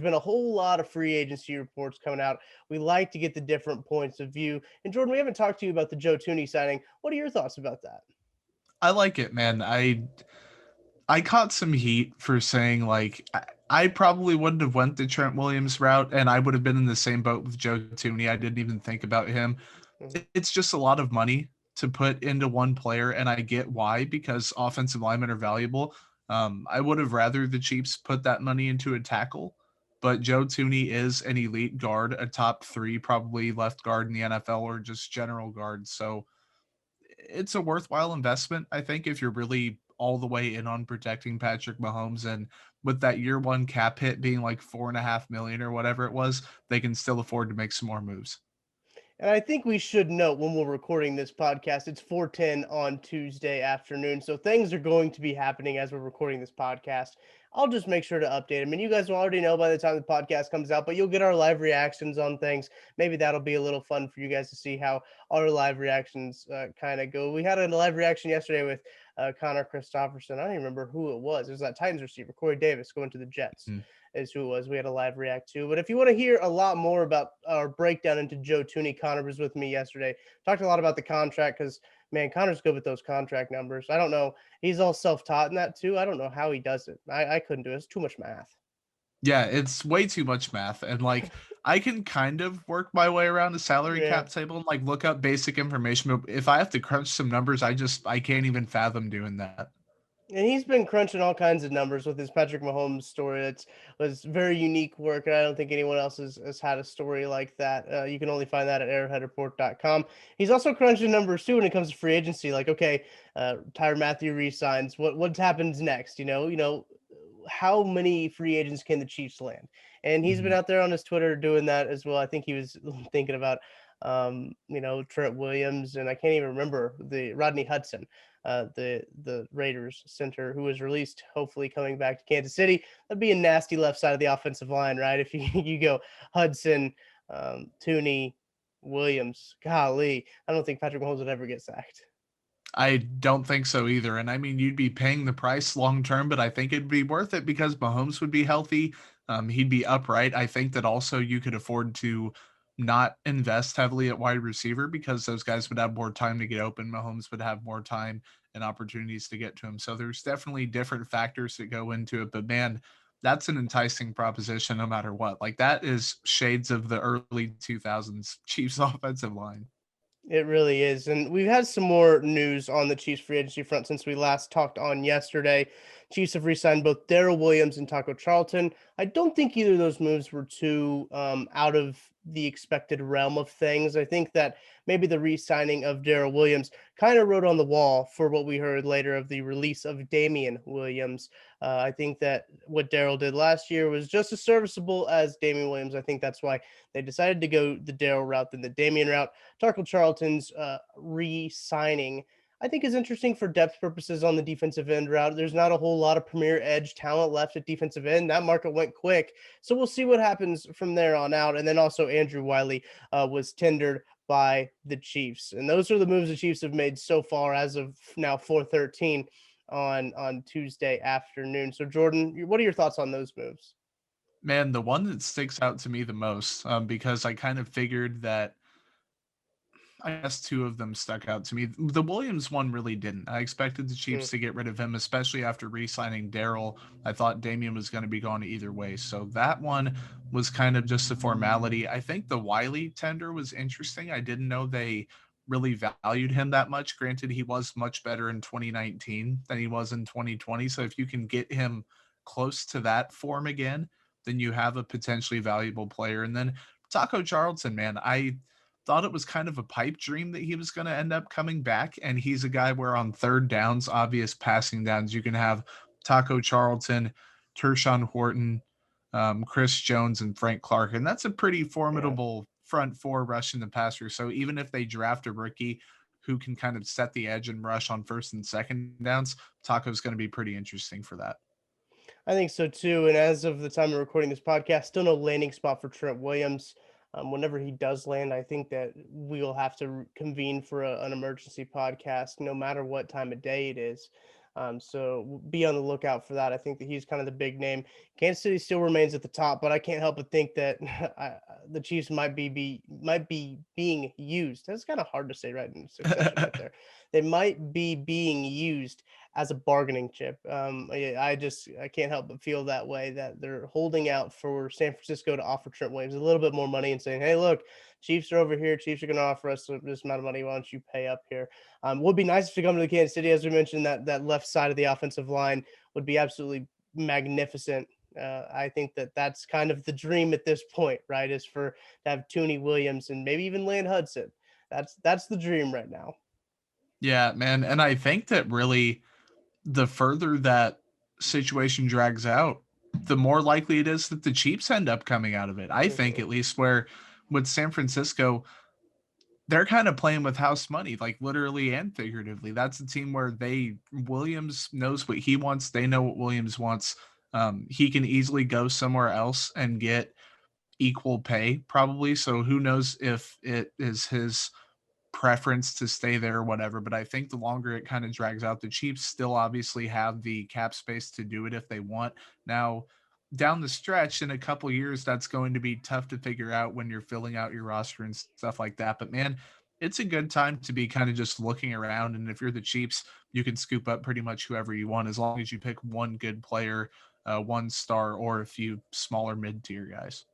been a whole lot of free agency reports coming out. We like to get the different points of view. And Jordan, we haven't talked to you about the Joe Tooney signing. What are your thoughts about that? I like it, man. I caught some heat for saying like I probably wouldn't have went the Trent Williams route, and I would have been in the same boat with Joe Tooney. I didn't even think about him. Mhm. It's just a lot of money to put into one player, and I get why, because offensive linemen are valuable. I would have rather the Chiefs put that money into a tackle, but Joe Tooney is an elite guard, a top three probably left guard in the NFL, or just general guard. So it's a worthwhile investment, I think, if you're really all the way in on protecting Patrick Mahomes. And with that year one cap hit being like 4.5 million or whatever it was, they can still afford to make some more moves. And I think we should note when we're recording this podcast, it's 4:10 on Tuesday afternoon. So things are going to be happening as we're recording this podcast. I'll just make sure to update them. And you guys will already know by the time the podcast comes out, but you'll get our live reactions on things. Maybe that'll be a little fun for you guys to see how our live reactions kind of go. We had a live reaction yesterday with Connor Christopherson. I don't even remember who it was. It was that Titans receiver, Corey Davis, going to the Jets Mm. is who it was. We had a live react to. But if you want to hear a lot more about our breakdown into Joe Tooney, Connor was with me yesterday. Talked a lot about the contract because man, Connor's good with those contract numbers. I don't know. He's all self-taught in that too. I don't know how he does it. I couldn't do it. It's too much math. Yeah, it's way too much math. And like, I can kind of work my way around a salary Yeah. cap table and like look up basic information. But if I have to crunch some numbers, I can't even fathom doing that. And he's been crunching all kinds of numbers with his Patrick Mahomes story. It was very unique work, and I don't think anyone else has had a story like that. You can only find that at arrowheadreport.com. He's also crunching numbers too when it comes to free agency. Like, okay, Tyrann Mathieu resigns. What happens next? How many free agents can the Chiefs land? And he's been Mhm. out there on his Twitter doing that as well. I think he was thinking about Trent Williams, and I can't even remember the Rodney Hudson, the Raiders center who was released, hopefully coming back to Kansas City. That'd be a nasty left side of the offensive line, right? If you you go Hudson, Tooney, Williams, golly, I don't think Patrick Mahomes would ever get sacked. I don't think so either. And I mean, you'd be paying the price long term, but I think it'd be worth it because Mahomes would be healthy. He'd be upright. I think that also you could afford to not invest heavily at wide receiver because those guys would have more time to get open. Mahomes would have more time and opportunities to get to him. So there's definitely different factors that go into it. But man, that's an enticing proposition no matter what. Like that is shades of the early 2000s Chiefs offensive line. It really is. And we've had some more news on the Chiefs free agency front since we last talked on yesterday. Chiefs have re-signed both Daryl Williams and Taco Charlton. I don't think either of those moves were too out of the expected realm of things. I think that maybe the re-signing of Daryl Williams kind of wrote on the wall for what we heard later of the release of Damian Williams. I think that what Daryl did last year was just as serviceable as Damian Williams. I think that's why they decided to go the Daryl route than the Damian route. Taco Charlton's re-signing, I think, is interesting for depth purposes on the defensive end route. There's not a whole lot of premier edge talent left at defensive end. That market went quick, so we'll see what happens from there on out. And then also Andrew Wiley was tendered by the Chiefs, and those are the moves the Chiefs have made so far as of now 4:13 on Tuesday afternoon. So Jordan, what are your thoughts on those moves? Man, the one that sticks out to me the most, because I kind of figured that I guess two of them stuck out to me. The Williams one really didn't. I expected the Mm. Chiefs to get rid of him, especially after re-signing Daryl. I thought Damian was going to be gone either way. So that one was kind of just a formality. I think the Wiley tender was interesting. I didn't know they really valued him that much. Granted, he was much better in 2019 than he was in 2020. So if you can get him close to that form again, then you have a potentially valuable player. And then Taco Charlton, man, I thought it was kind of a pipe dream that he was going to end up coming back. And he's a guy where on third downs, obvious passing downs, you can have Taco Charlton, Tershawn Horton, Chris Jones, and Frank Clark. And that's a pretty Yeah. formidable front four rushing the passer. So even if they draft a rookie who can kind of set the edge and rush on first and second downs, Taco's going to be pretty interesting for that. I think so too. And as of the time of recording this podcast, still no landing spot for Trent Williams. Whenever he does land, I think that we'll have to convene for an emergency podcast, no matter what time of day it is. So be on the lookout for that. I think that he's kind of the big name. Kansas City still remains at the top, but I can't help but think that the Chiefs might be being used. That's kind of hard to say right in succession right there. They might be being used as a bargaining chip. I can't help but feel that way, that they're holding out for San Francisco to offer Trent Williams a little bit more money and saying, "Hey, look, Chiefs are over here. Chiefs are going to offer us this amount of money. Why don't you pay up here?" Would be nice to come to the Kansas City, as we mentioned. That left side of the offensive line would be absolutely magnificent. I think that that's kind of the dream at this point, right? Is for to have Tooney Williams and maybe even Lane Hudson. That's the dream right now. Yeah, man. And I think that really the further that situation drags out, the more likely it is that the Chiefs end up coming out of it. I think, Mhm. at least, where with San Francisco, they're kind of playing with house money, like literally and figuratively. That's a team where Williams knows what he wants. They know what Williams wants. He can easily go somewhere else and get equal pay, probably. So who knows if it is his preference to stay there or whatever. But I think the longer it kind of drags out, the Chiefs still obviously have the cap space to do it if they want. Now, down the stretch in a couple years, that's going to be tough to figure out when you're filling out your roster and stuff like that. But man, it's a good time to be kind of just looking around. And if you're the Chiefs, you can scoop up pretty much whoever you want as long as you pick one good player, one star, or a few smaller mid tier guys.